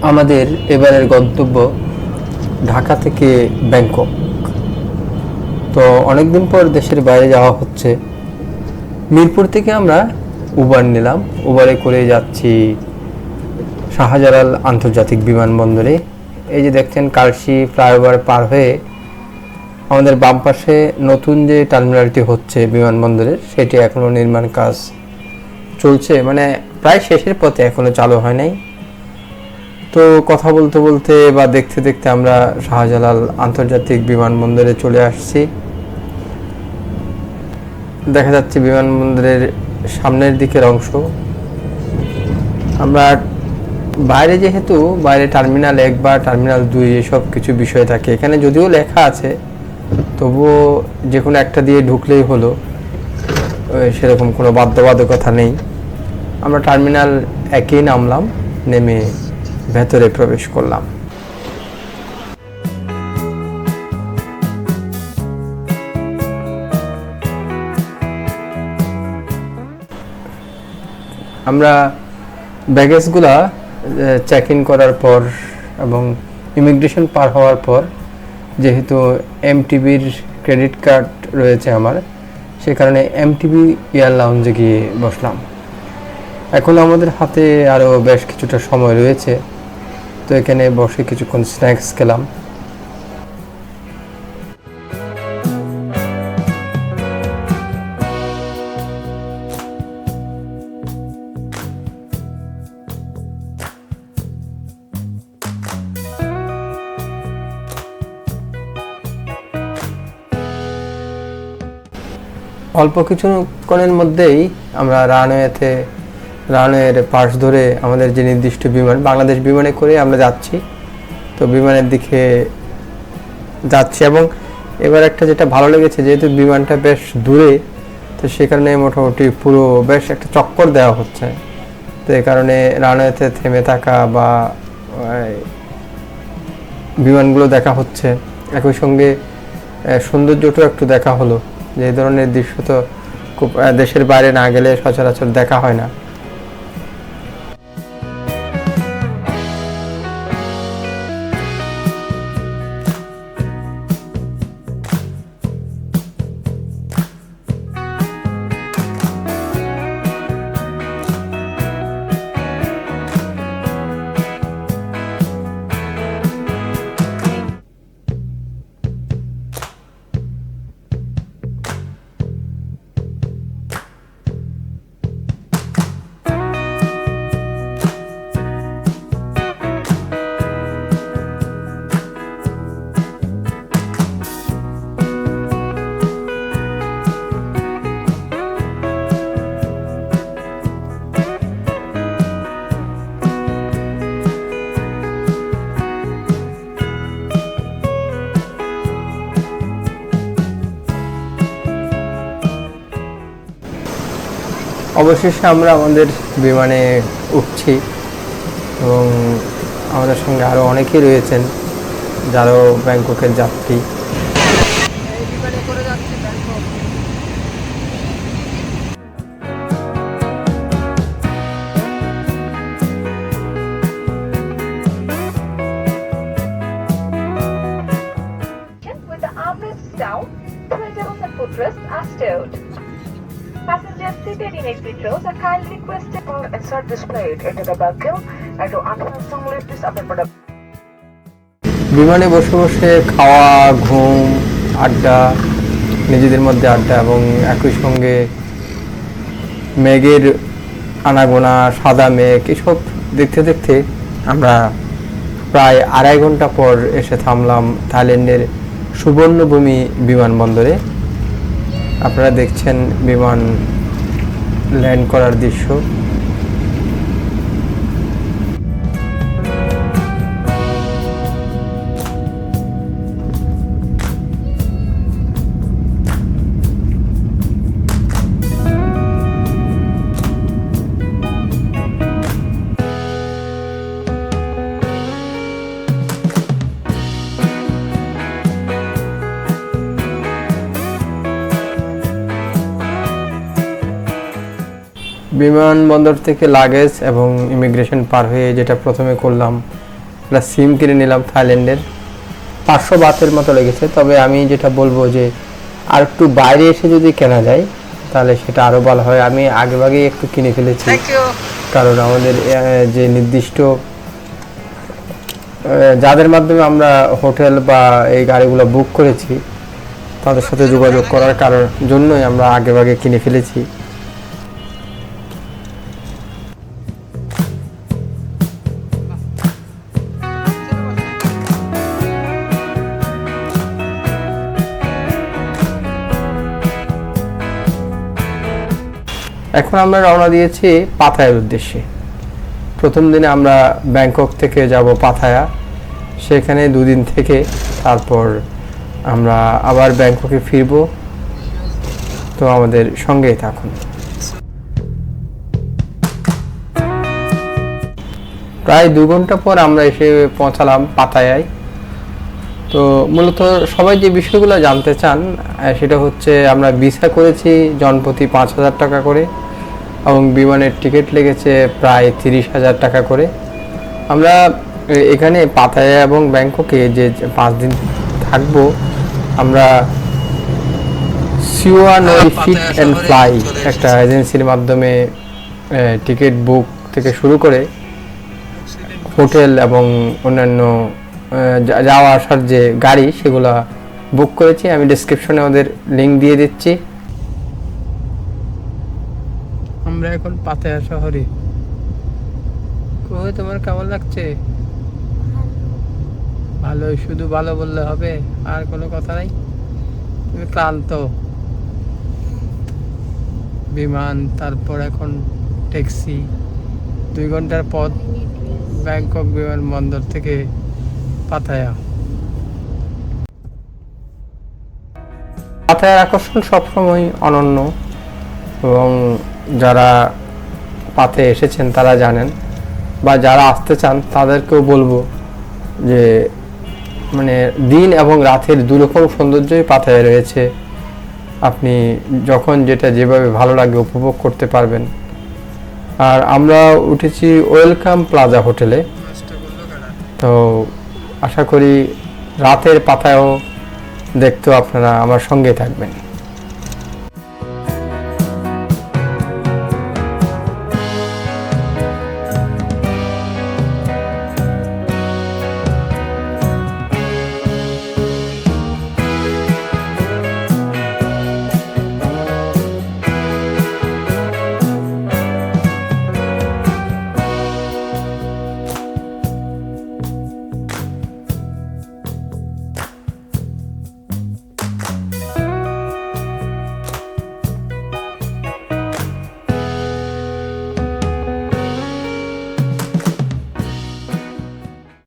আমাদের এবারের গন্তব্য ঢাকা থেকে ব্যাংকক। তো অনেকদিন পর দেশের বাইরে যাওয়া হচ্ছে। মিরপুর থেকে আমরা উবার নিলাম, উবারে করে যাচ্ছি শাহজালাল আন্তর্জাতিক বিমানবন্দরে। এই যে দেখছেন কালশি ফ্লাইওভার পার হয়ে আমাদের বাম পাশে নতুন যে টার্মিনালটি হচ্ছে বিমানবন্দরের, সেটি এখনও নির্মাণ কাজ চলছে, মানে প্রায় শেষের পথে, এখনও চালু হয় নাই। তো কথা বলতে বলতে বা দেখতে দেখতে আমরা শাহজালাল আন্তর্জাতিক বিমানবন্দরে চলে আসছি। দেখা যাচ্ছে বিমানবন্দরের সামনের দিকের অংশ। আমরা বাইরে, যেহেতু বাইরে টার্মিনাল 1 বা টার্মিনাল 2 এসব কিছু বিষয় থাকে, এখানে যদিও লেখা আছে তবুও যে কোনো একটা দিয়ে ঢুকলেই হলো, সেরকম কোনো বাধ্যবাধকতা নেই। আমরা টার্মিনাল 1-এই নামলাম, নেমে ভেতরে প্রবেশ করলাম। আমরা ব্যাগেজগুলা চেক ইন করার পর এবং ইমিগ্রেশন পার হওয়ার পর, যেহেতু এমটিবির ক্রেডিট কার্ড রয়েছে আমার, সে কারণে এমটিবি এয়ার লাউঞ্জে গিয়ে বসলাম। এখন আমাদের হাতে আরও বেশ কিছুটা সময় রয়েছে, তো এখানে বসে কিছুক্ষণ স্ন্যাক্স খেলাম। অল্প কিছুক্ষণের মধ্যেই আমরা রানওয়ের পাশ ধরে আমাদের যে নির্দিষ্ট বিমান, বাংলাদেশ বিমানে করে আমরা যাচ্ছি। তো বিমানের দিকে যাচ্ছি, এবং এবার একটা যেটা ভালো লেগেছে, যেহেতু বিমানটা বেশ দূরে, তো সে কারণে মোটামুটি পুরো বেশ একটা চক্কর দেওয়া হচ্ছে। তো এই কারণে রানওয়েতে থেমে থাকা বা বিমানগুলো দেখা হচ্ছে, একই সঙ্গে সৌন্দর্যটাও একটু দেখা হলো। যে ধরনের দৃশ্য তো খুব দেশের বাইরে না গেলে সচরাচর দেখা হয় না। অবশেষে আমরা আমাদের বিমানে উঠছি, এবং আমাদের সঙ্গে আরও অনেকেই রয়েছেন যারাও ব্যাংককের যাত্রী। With the armrests down, the tables and footrests are stowed. Passengers seated in exit rows are kindly requested to insert displayed into the vehicle and to unfasten lift this upper product. বিমানে বসে বসে খাওয়া, ঘুম, আড্ডা, নিজেদের মধ্যে আড্ডা, এবং একই সঙ্গে মেঘের আনাগোনা, সাদা মেঘ, এসব দেখতে দেখতে আমরা প্রায় 2.5 ঘন্টা পর এসে থামলাম থাইল্যান্ডের সুবর্ণভূমি বিমানবন্দরে। আপনারা দেখছেন বিমান ল্যান্ড করার দৃশ্য। বিমানবন্দর থেকে লাগেজ এবং ইমিগ্রেশন পার হয়ে যেটা প্রথমে করলাম, একটা সিম কিনে নিলাম থাইল্যান্ডের, 500 বাতের মতো লেগেছে। তবে আমি যেটা বলবো যে আর একটু বাইরে এসে যদি কেনা যায় তাহলে সেটা আরও ভালো হয়। আমি আগেভাগেই একটু কিনে ফেলেছি, কারণ আমাদের যে নির্দিষ্ট যাদের মাধ্যমে আমরা হোটেল বা এই গাড়িগুলো বুক করেছি তাদের সাথে যোগাযোগ করার জন্যই আমরা আগেভাগে কিনে ফেলেছি। এখন আমরা রওনা দিয়েছি পাথায়ার উদ্দেশ্যে। প্রথম দিনে আমরা ব্যাংকক থেকে যাব পাথায়া, সেখানে 2 দিন থেকে তারপর আমরা আবার ব্যাংককে ফিরব। তো আমাদের সঙ্গেই থাকুন। প্রায় 2 ঘন্টা পর আমরা এসে পৌঁছালাম পাতায়ায়। তো মূলত সবাই যে বিষয়গুলো জানতে চান সেটা হচ্ছে আমরা ভিসা করেছি জনপ্রতি 5,000 টাকা করে এবং বিমানের টিকিট লেগেছে প্রায় 30,000 টাকা করে। আমরা এখানে পাতায়া এবং ব্যাংককে যে 5 দিন থাকবো, আমরা সিওয়ানোই ফিট অ্যান্ড ফ্লাই একটা এজেন্সির মাধ্যমে টিকিট বুক থেকে শুরু করে হোটেল এবং অন্যান্য যাওয়া আসার যে গাড়ি সেগুলো বুক করেছি। আমি ডেসক্রিপশনে ওদের লিঙ্ক দিয়ে দিচ্ছি। আমরা এখন পাতায়া শহরে। কই তোমার কেমন লাগছে? ভালোই, শুধু ভালো বললে হবে, আর কোনো কথা নাই? তুমি ক্লান্ত? বিমান, তারপর এখন ট্যাক্সি, 2 ঘন্টার পথ ব্যাংকক বিমানবন্দর থেকে পাতায়া। পাতায়ার আকর্ষণ সবসময় অনন্য এবং যারা পাতে এসেছেন তারা জানেন, বা যারা আসতে চান তাদেরকেও বলবো যে মানে দিন এবং রাতের 2 রকম সৌন্দর্যই পাতায় রয়েছে। আপনি যখন যেটা যেভাবে ভালো লাগে উপভোগ করতে পারবেন। আর আমরা উঠেছি ওয়েলকাম প্লাজা হোটেলে। তো আশা করি রাতের পাতায়ও দেখতেও আপনারা আমার সঙ্গে থাকবেন।